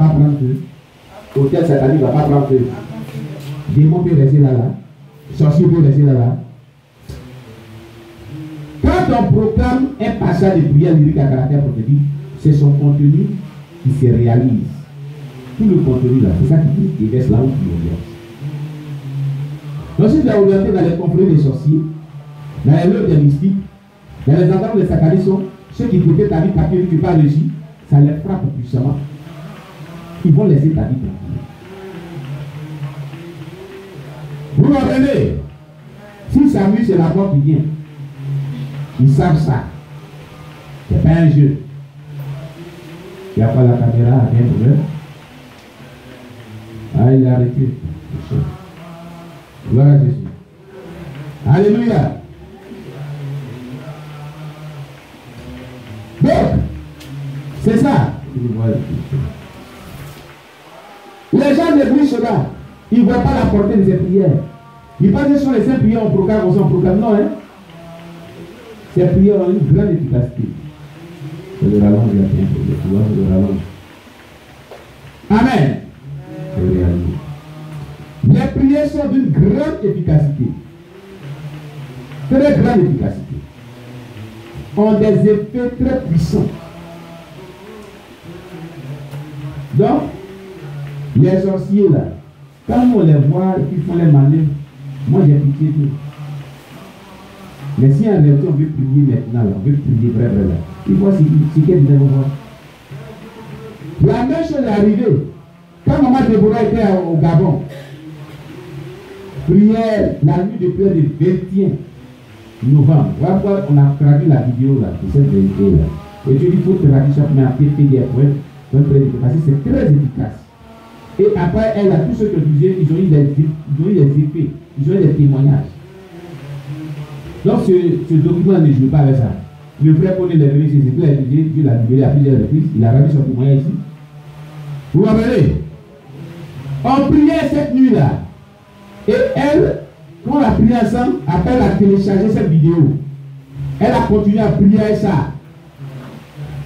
pas prendre feu. Hôtel satanique ne va pas prendre feu. Démon peut rester là. Sorcier peut rester là. Quand on proclame un passage de prière lyrique à caractère prophétique, c'est son contenu qui se réalise. Tout le contenu là, c'est ça qui reste là où tu orientes. Donc si tu as orienté dans les conflits des sorciers, dans les œuvres des mystiques, dans les endroits où les satanistes sont, ceux qui écoutaient ta vie parce que tu n'as pas réussi, ça les frappe puissamment. Ils vont laisser ta vie tranquille. Vous comprenez? Si Samuel c'est la porte qui vient, ils savent ça. C'est pas un jeu. Il n'y a pas la caméra, rien de problème. Ah, il a arrêté. Gloire à Jésus. Alléluia. Donc, c'est ça. Les gens négligent cela. Ils ne voient pas la portée de ces prières. Ils pensent que ce sont les simples prières, on proclame, non, hein. Ces prières ont une grande efficacité. C'est le rallonge, il y a bien le pouvoir, c'est le rallonge. Amen. Les prières sont d'une grande efficacité. Très grande efficacité. Ont des effets très puissants. Donc, les sorciers là, quand on les voit et qu'ils font les manœuvres, moi j'ai pitié d'eux. Mais si en réalité on veut prier maintenant, on veut prier vrai, là, il faut ce qu'elle devait voir. La même chose est arrivée. Quand maman Déborah était au Gabon, prière la nuit de prière du 21 novembre. Voilà pourquoi on a traduit la vidéo là, de cette vérité là. Et je dis, il faut traduire ça, mais après, parce que c'est très efficace. Et après, elle a tous ceux qui disaient, ils ont eu des effets, ils ont eu des témoignages. Donc ce document ne joue pas avec ça. Le frère Pony est venu, Dieu l'a libéré à plusieurs reprises, il a rendu son témoignage ici. Vous comprenez? On priait cette nuit-là. Et elle, quand on a prié ensemble, après elle a téléchargé cette vidéo. Elle a continué à prier avec ça.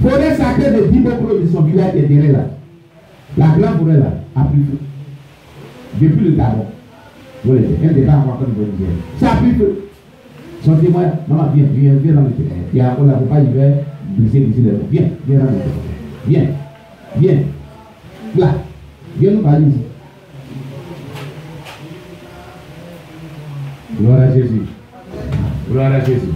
Forêt sacrée de Dibokro de son village qui est derrière là. La grande forêt là a pris feu. Depuis le Gabon. Vous voyez, elle n'est pas encore de bonne. Ça a pris feu. Son témoin, maman, viens dans le terrain. Il y a encore la papa, il va briser les mots. Viens dans le terrain. Viens. Là. Viens nous parler ici. Gloire à Jésus. Gloire à Jésus.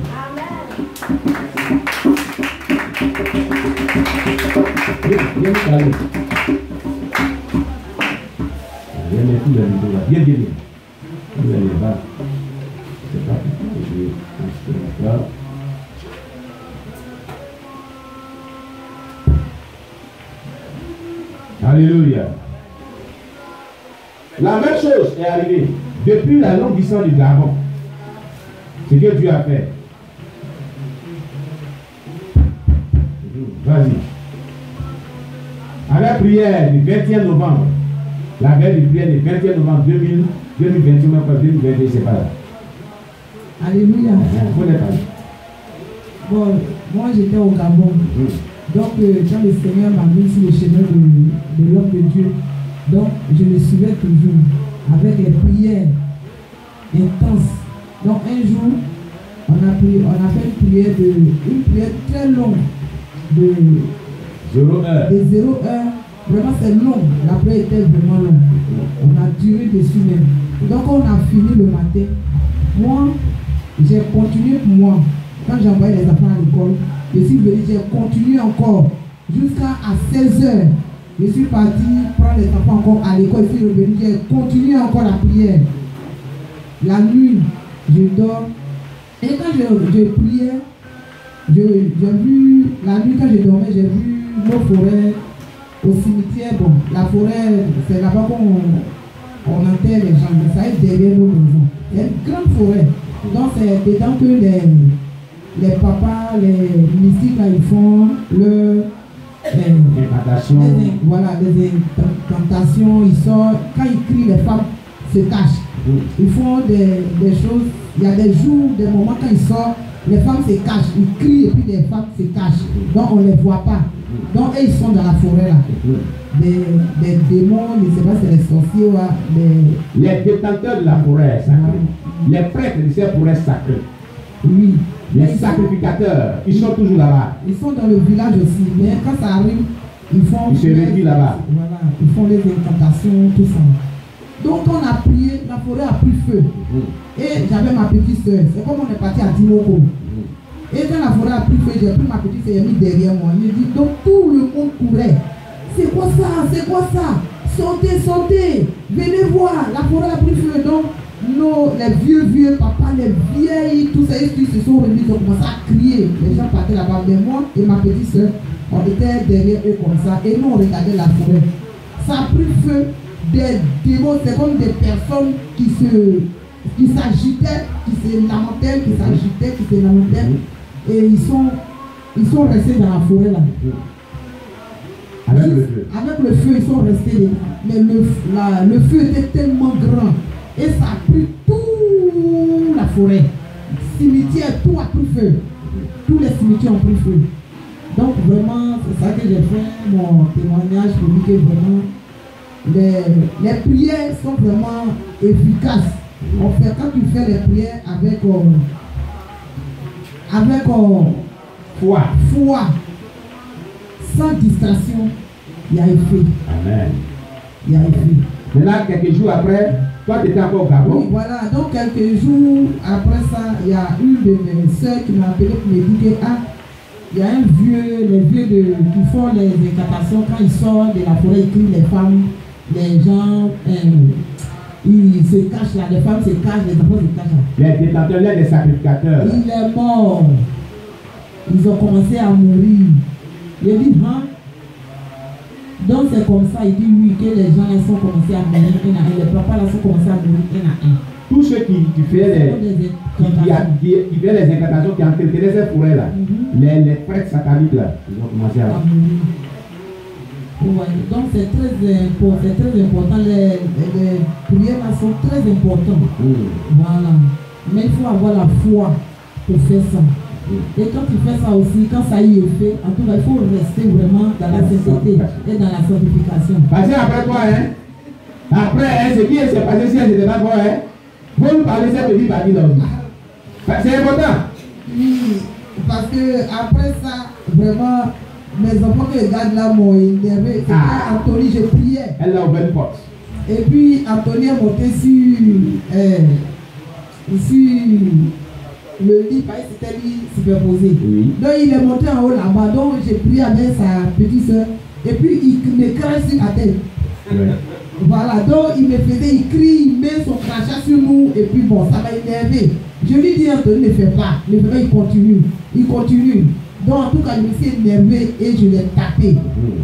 Viens nous parler. Viens mettre tout le niveau là. Viens. Vous allez là. C'est pas là. Alléluia. La même chose est arrivée depuis la longue distance du Gabon. C'est ce que Dieu a fait. Vas-y. À la prière du 21 novembre, la veille du prière du 21 novembre 2021, 2022, c'est pas là. Alléluia. Bon, moi j'étais au Gabon. Donc, quand le Seigneur m'a mis sur le chemin de l'homme de Dieu, donc je le suivais toujours avec les prières intenses. Donc, un jour, on a fait une prière très longue de 0 heure. Vraiment, c'est long. La prière était vraiment longue. On a duré dessus même. Donc, on a fini le matin. Moi, j'ai continué pour moi. Quand j'envoyais les enfants à l'école, je suis venu, j'ai continué encore jusqu'à 16 heures. Je suis parti prendre les enfants encore à l'école, je suis revenu, j'ai continué encore la prière. La nuit, je dors. Et quand je priais, j'ai vu, la nuit quand je dormais, j'ai vu nos forêts au cimetière. Bon, la forêt, c'est là-bas qu'on enterre les gens, mais ça est derrière nos maisons. Il y a une grande forêt. Donc c'est dedans que les papas, les mystiques, là, ils font les incantations, ils sortent. Quand ils crient, les femmes se cachent. Ils font des choses. Il y a des jours, des moments quand ils sortent, les femmes se cachent. Ils crient et puis les femmes se cachent. Donc on ne les voit pas. Donc ils sont dans la forêt là. Des démons, je ne sais pas si c'est les sorciers ou les détenteurs de la forêt sacrée. Les prêtres de cette forêt sacrée. Oui. Les sacrificateurs, ils sont toujours là-bas. Ils sont dans le village aussi, mais quand ça arrive, ils se réunissent là-bas. Voilà, ils font les incantations, tout ça. Donc on a prié, la forêt a pris feu. Et j'avais ma petite soeur, c'est comme on est parti à Dimoko. Et quand la forêt a pris feu, j'ai pris ma petite soeur, elle mis derrière moi. Il dit, donc tout le monde courait. C'est quoi ça? C'est quoi ça? Sortez, sortez, venez voir, la forêt a pris feu. Donc les vieux papas, les vieilles, tous ces qui se sont réunis, ils ont commencé à crier. Les gens partaient là-bas, mais moi et ma petite soeur, on était derrière eux comme ça, et nous on regardait la forêt. Ça a pris feu, des démons, c'est comme des personnes qui s'agitaient, qui se lamentaient, qui s'agitaient, qui se lamentaient, et ils sont restés dans la forêt là. Avec le feu, ils sont restés là. Mais le feu était tellement grand. Et ça a pris toute la forêt. Cimetière, tout a pris feu. Tous les cimetières ont pris feu. Donc vraiment, c'est ça que j'ai fait mon témoignage pour dire que vraiment, les prières sont vraiment efficaces. Quand tu fais les prières avec foi, sans distraction, il y a effet. Amen. Il y a effet. Maintenant, quelques jours après, toi tu étais encore au Gabon. Oui, voilà. Donc quelques jours après ça, il y a une de mes soeurs qui m'a appelé pour me dire que il y a les vieux qui font les incantations quand ils sortent de la forêt, ils crient les femmes, les gens, ils se cachent là, les femmes se cachent, les enfants se cachent là. Les détenteurs, les sacrificateurs. Il est mort. Ils ont commencé à mourir. Il dit, hein? Donc c'est comme ça, il dit oui, que les gens là sont commencés à mourir, les papas là sont commencés à mourir, un à un. Tous ceux qui faisaient les incantations, qui entretenaient ces forêts là, les prêtres sataniques là, ils ont commencé à mourir. Ouais, donc c'est très important, les prières là sont très importantes. Voilà. Mais il faut avoir la foi pour faire ça. Et quand tu fais ça aussi, quand ça y est fait, en tout cas, il faut rester vraiment dans la sainteté et dans la sanctification. Parce que après toi, après, ce qui s'est passé si elle n'était pas toi, vous nous parlez cette vie par là aussi. C'est important. Oui, parce que après ça, vraiment, mes enfants que regardent là m'ont énervé. C'est quand Anthony, je priais. Elle a ouvert une porte. Et puis Anthony est monté sur le lit, c'était lui superposé. Oui. Donc il est monté en haut là-bas. Donc j'ai prié avec sa petite soeur. Et puis il me caresse sur la tête. Oui. Voilà, donc il me faisait, il crie, il met son crachat sur nous. Et puis bon, ça m'a énervé. Je lui dis Anthony, ne fais pas. Ne fais pas, il continue. Il continue. Donc en tout cas, je me suis énervé et je l'ai tapé.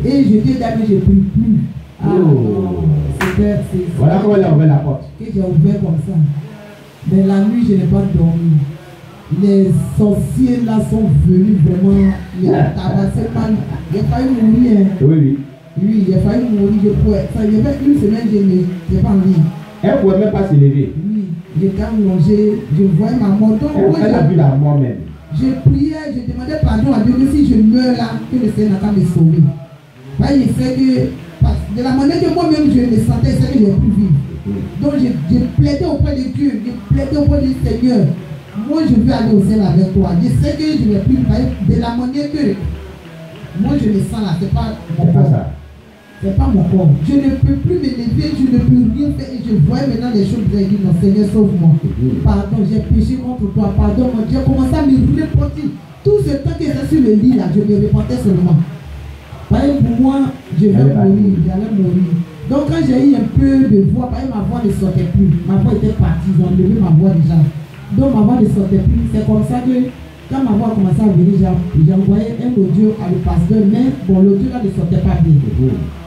Et je dis d'ailleurs, je ne prie plus. Voilà comment elle a ouvert la porte. Que j'ai ouvert comme ça. Mais la nuit, je n'ai pas dormi. Les sorciers là sont venus vraiment les tabasser mal. J'ai failli mourir. Oui. Oui, j'ai failli mourir. Il y avait une semaine, je n'ai pas envie. Elle ne pouvait même pas se lever. Oui, j'étais allongé, je voyais ma mort. Donc, elle a vu la mort même. Je priais, je demandais pardon à Dieu que si je meurs là, que le Seigneur n'a qu'à me sauver. Il sait que, de la manière que moi-même je me sentais, c'est que j'ai pu vivre. Donc je plaidais auprès de Dieu, je plaidais auprès du Seigneur. Moi je veux aller au ciel avec toi. Je sais que je n'ai plus de la manière que moi je me sens là, c'est pas mon corps. C'est pas mon corps. Je ne peux plus me lever, je ne peux rien faire et je vois maintenant les choses que j'ai dit, non Seigneur sauve-moi. Pardon, j'ai péché contre toi, pardon mon Dieu, commencé à me repentir. Tout ce temps que j'étais sur le lit là, je me repentais seulement. Pour moi, je vais mourir, j'allais mourir. Donc quand j'ai eu un peu de voix, ma voix ne sortait plus. Ma voix était partie, ils ont levé ma voix déjà. Donc ma voix ne sortait plus. C'est comme ça que quand ma voix a commencé à venir, j'ai envoyé un audio à le pasteur, mais bon, l'audio là ne sortait pas bien.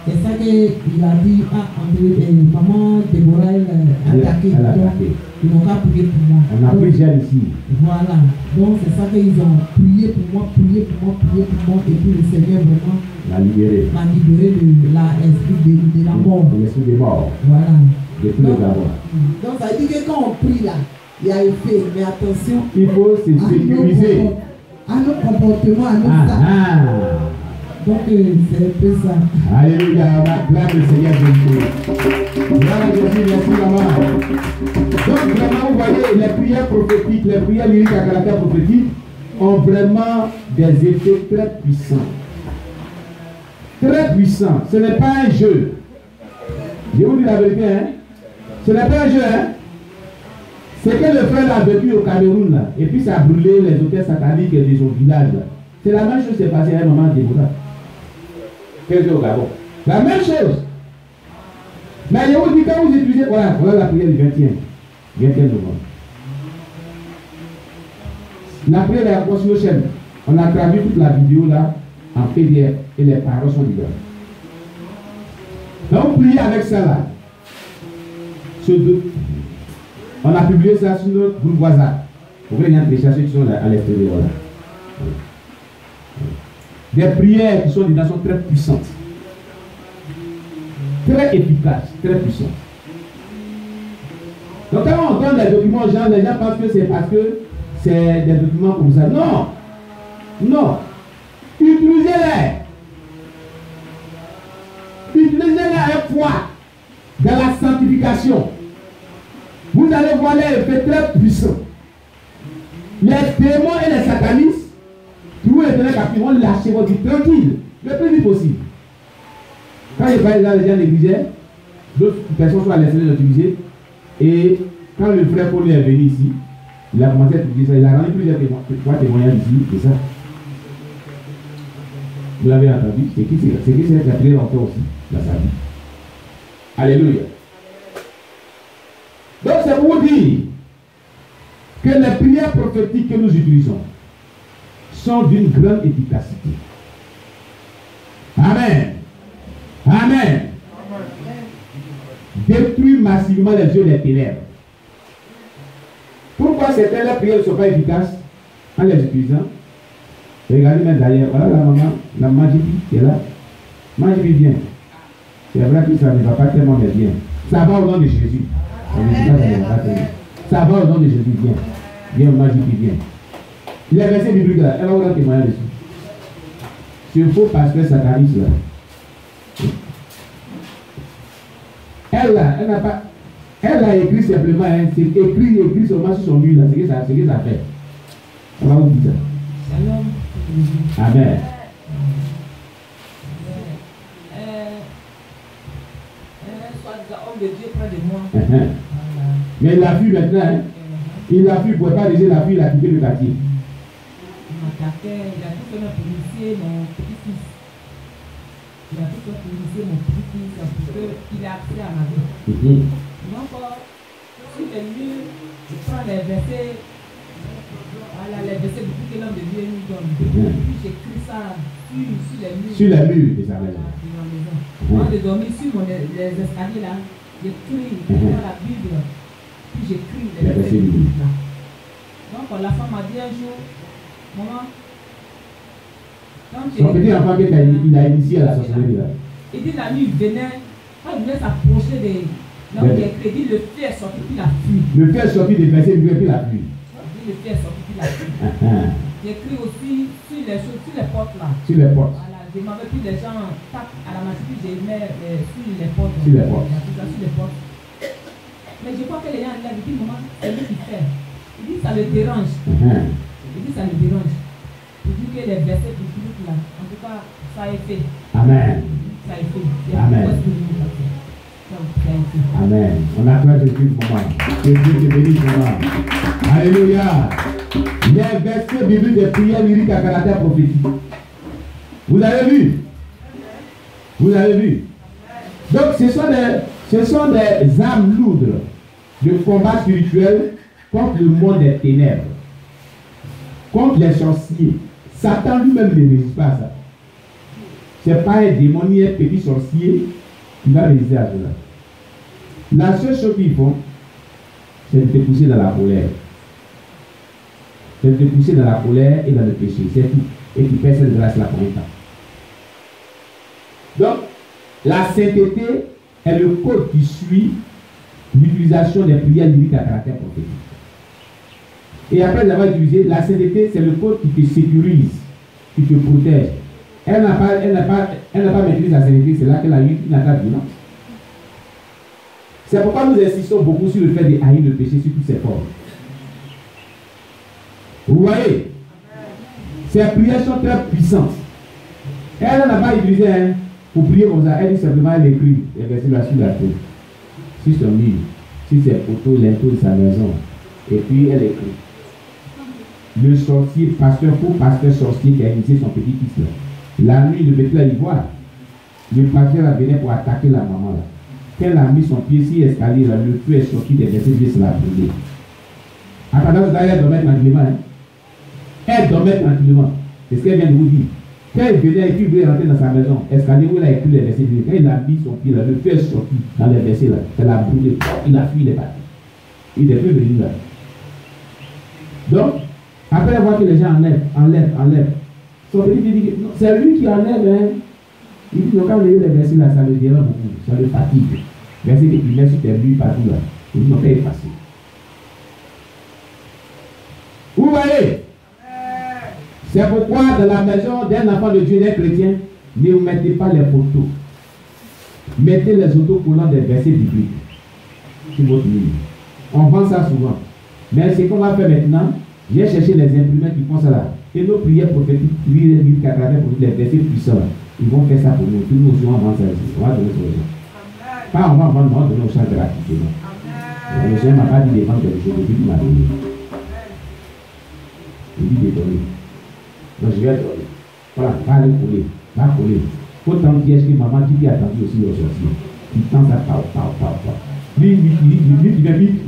C'est ça qu'il a dit, maman Déborah a attaqué. Ils n'ont qu'à prier pour moi. On a plusieurs ici. Voilà. Donc c'est ça qu'ils ont prié pour moi, et puis le Seigneur vraiment m'a libéré de l'esprit de la mort. De l'esprit de mort. Voilà. de tout le Gabon. Donc ça dit que quand on prie là, il y a effet, mais attention. Il faut se sécuriser. À nos comportements, à nos actes. Donc c'est un peu ça. Alléluia, on acclame le Seigneur Jésus. Voilà, Jésus, merci maman. Donc vraiment, vous voyez, les prières prophétiques, les prières lyriques à caractère prophétique ont vraiment des effets très puissants. Très puissants. Ce n'est pas un jeu. Je vous dis la vérité, hein. Ce n'est pas un jeu, hein. C'est que le frère a vécu au Cameroun, là, et puis ça a brûlé les hôtels sataniques de son village. C'est la même chose qui s'est passée à un moment démocrate. Au Gabon. La même chose. Mais je vous dis, quand vous utilisez, voilà la prière du 21 novembre. La prière de la Constitution, on a traduit toute la vidéo là en PDF et les paroles sont libres. Donc, vous priez avec ça là. On a publié ça sur notre groupe WhatsApp. Vous pouvez les chercher qui sont à l'extérieur là. Des prières qui sont des nations très puissantes, très efficaces, très puissantes. Donc quand on donne des documents aux gens, les gens pensent que c'est parce que c'est des documents comme ça. Non, non. Utilisez-les. Utilisez-les avec foi dans la sanctification. Vous allez voir les effets très puissants. Les démons et les satanistes qui vous les tenez captifs vont lâcher votre vie tranquille, le plus vite possible. Quand il va là, les gens négligeaient, d'autres personnes sont à l'extérieur d'utiliser. Et quand le frère Paul est venu ici, il a commencé à utiliser ça. Il a rendu plusieurs témoignages ici, c'est ça. Vous l'avez entendu, c'est qui c'est appelé encore aussi, dans sa vie. Alléluia. Donc c'est pour vous dire que les prières prophétiques que nous utilisons sont d'une grande efficacité. Amen. Amen. Détruire massivement les yeux des ténèbres. Pourquoi certaines prières ne sont pas efficaces en les utilisant? Regardez même d'ailleurs, voilà la magie qui est là. Magie bien. C'est vrai que ça ne va pas tellement bien. Ça va au nom de Jésus. Ça va au nom de Jésus, bien. Bien, magie bien. Il y a un verset biblique là, elle va vous témoigner dessus. C'est faux parce que sataniste là. Elle là, elle n'a pas. Elle a écrit simplement, hein, c'est écrit seulement sur son mur là, c'est que ça fait. Elle va vous dire ça. Amen. Homme de Dieu près de moi. Mais il a fui maintenant, hein. Il a fui, il ne pouvait pas laisser la fille, il a quitté le quartier. Il m'attaquait, il a tout fait pour initier mon petit-fils. Il a tout fait pour initier mon petit-fils parce qu'il a accès à ma vie. Donc, sur les murs, je prends les versets, voilà, les versets depuis que l'homme de Dieu nous donne. Puis j'écris ça sur les murs. Sur les murs de sa maison. Avant de dormir sur les escaliers là, j'écris dans la Bible. Puis j'écris les versets bibliques là. Donc la femme m'a dit un jour, maman, son petit enfant qu'il a initié à la sorcellerie là. Il dit la nuit, il venait, quand il venait s'approcher des. Donc il a écrit, dit le feu est sorti, puis la pluie. Le feu est sorti des versets bibliques, puis la pluie. Il dit le feu est sorti, puis la pluie. J'écris aussi sur les choses, sur les portes là. Sur les portes. Voilà, je m'avais plus les gens tapent à la machine, puis je mets sur les portes. Sur les portes. Sur les portes. Mais je crois que les gens, il a dit, maman, c'est lui qui fait. Il dit, ça le dérange. Il dit, ça le dérange. Il dit que les versets bibliques là, en tout cas, ça a été. Amen. Ça a été. Amen. Amen. On acclame Jésus pour moi. Que Dieu te bénisse pour moi. Alléluia. Les versets bibliques des prières lyriques à caractère prophétique. Vous avez vu? Vous avez vu? Donc ce sont des armes lourdes de combat spirituel contre le monde des ténèbres, contre les sorciers. Satan lui-même ne résiste pas à ça. Ce n'est pas un démon ni un petit sorcier qui va résister à cela. La seule chose qu'ils font, c'est de te pousser dans la colère. C'est de te pousser dans la colère et dans le péché. C'est tout. Et tu perds cette grâce-là pour un temps. Donc, la sainteté est le code qui suit l'utilisation des prières lyriques à caractère prophétique. Et après avoir utilisé, la sainteté, c'est le code qui te sécurise, qui te protège. Elle n'a pas maîtrisé la sainteté, c'est là qu'elle a eu une attaque violente. C'est pourquoi nous insistons beaucoup sur le fait de haïr le péché sur toutes ses formes. Vous voyez, ces prières sont très puissantes. Elle n'a pas utilisé pour prier comme ça. Elle dit simplement, elle écrit les versets là sur la tête, sur son mur, sur ses photos, l'into de sa maison. Et puis elle écrit. Le sorcier, faux pasteur sorcier qui a initié son petit-fils là. La nuit, il mettait à y voir. Le pasteur a venu pour attaquer la maman là. Quand elle a mis son pied sur l'escalier là, le feu est sorti des versets, il l'a brûlé. Attendant, elle dormait tranquillement. Elle dormait tranquillement. C'est ce qu'elle vient de vous dire. Quand il venait et qu'il voulait rentrer dans sa maison, escalier où il a écrit les versets, quand il a mis son pied là, le feu est sorti dans les versets là. Elle a brûlé. Il a fui, il est parti. Il n'est plus venu là. Donc, après avoir que les gens enlèvent. Son petit dit, c'est lui qui enlève. Hein. Il dit, quand il y a les versets là, ça le dérange beaucoup, ça le fatigue. Verset que tu mets sur tes buts partout là. Il dit, non, c'est facile. Vous voyez? C'est pourquoi dans la maison d'un enfant de Dieu, d'un chrétien, ne vous mettez pas les photos. Mettez les autocollants des versets bibliques sur votre mur. On vend ça souvent. Mais ce qu'on va faire maintenant, j'ai cherché les imprimés qui font ça là. Et nos prières prophétiques, lire les livres pour les versets puissants là. Ils vont faire ça pour nous. Tous nous on vend ça ici. On va donner ça aux gens. Pas on va vendre, on va donner aux gens gratuitement. Le Seigneur ne m'a pas dit de vendre quelque chose depuis qu'il m'a donné. Il dit de donner. Donc je vais donner. Voilà, va aller coller. Va coller. Autant de pièges que maman qui a attendu aussi au sorcier. Il tend ça, pao. Lui,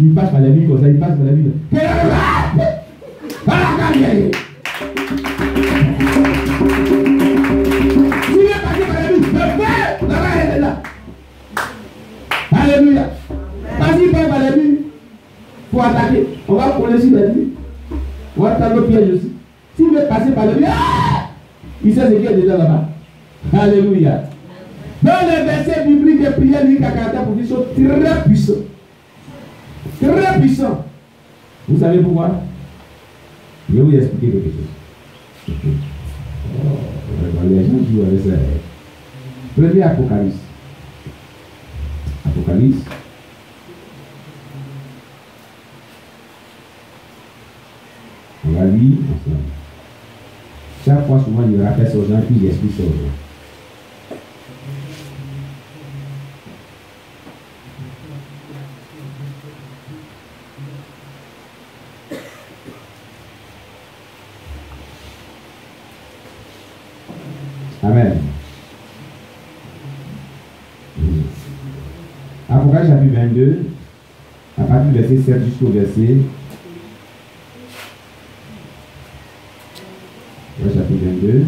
il passe par la vie comme ça, il passe par la vie. Alléluia. Vas-y, pas par la vie. Pour attaquer. On va coller sur la vie. On va prendre le piège aussi. S'il veut passer par la vie, il sait ce qu'il y a déjà là-bas. Alléluia. Dans les versets bibliques et prières lyriques à caractère prophétique sont très puissants. Très puissants. Vous savez pourquoi? Je vais vous expliquer quelque chose. Les gens jouent avec ça. Premier Apocalypse. Apocalypse. On va lire ensemble. Chaque fois, souvent, il rappelle aux gens, puis il explique aux gens. Amen. Apocalypse chapitre 22, à partir du verset 7 jusqu'au verset. Chapitre 22.